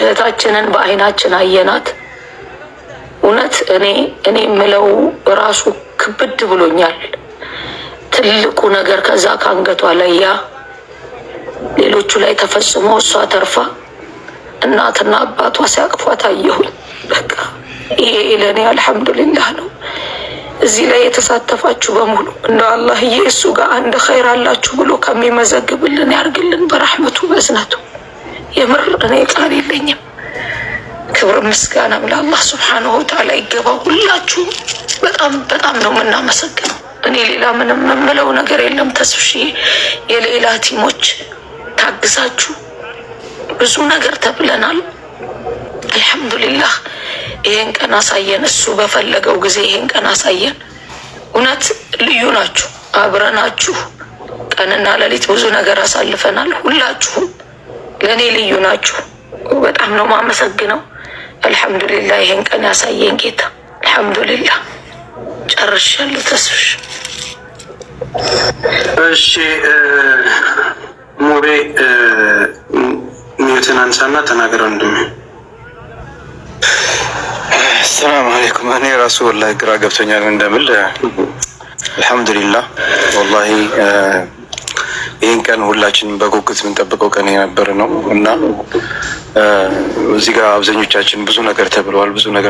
እህታችንን በአይናችን አየናት። እውነት እኔ የምለው ራሱ ክብድ ብሎኛል። ትልቁ ነገር ከዛ ከአንገቷ ላይ ያ ሌሎቹ ላይ ተፈጽሞ እሷ ተርፋ እናትና አባቷ ሲያቅፏት አየሁኝ። በቃ ይሄ ለእኔ አልሐምዱሊላህ ነው። እዚህ ላይ የተሳተፋችሁ በሙሉ እንደ አላህዬ እሱ ጋር አንድ ኸይር አላችሁ ብሎ ከሚመዘግብልን ያርግልን በረሕመቱ በእዝነቱ። የምር እኔ ቃል የለኝም። ክብር ምስጋናም ለአላህ ሱብሓነሁ ወተዓላ ይገባው። ሁላችሁም በጣም ነው የምናመሰግነው። እኔ ሌላ ምንም የምለው ነገር የለም። ተስፍሽዬ የሌላ ቲሞች ታግዛችሁ ብዙ ነገር ተብለናል። አልሐምዱሊላህ ይሄን ቀን አሳየን። እሱ በፈለገው ጊዜ ይሄን ቀን አሳየን። እውነት ልዩ ናችሁ። አብረናችሁ ቀንና ሌሊት ብዙ ነገር አሳልፈናል። ሁላችሁም ለእኔ ልዩ ናችሁ። በጣም ነው ማመሰግነው። አልሐምዱሊላህ ይሄን ቀን ያሳየን ጌታ። አልሐምዱሊላህ ጨርሻለሁ። ተስፍሽ እሺ፣ ሙቤ ሚዩትን አንሳና ተናገረው። ሰላም አለይኩም። እኔ ራሱ ወላሂ ግራ ገብቶኛል እንደምል። አልሐምዱሊላህ ወላሂ ይህን ቀን ሁላችንም በጉጉት የምንጠብቀው ቀን የነበረ ነው እና እዚህ ጋር አብዛኞቻችን ብዙ ነገር ተብለዋል፣ ብዙ ነገር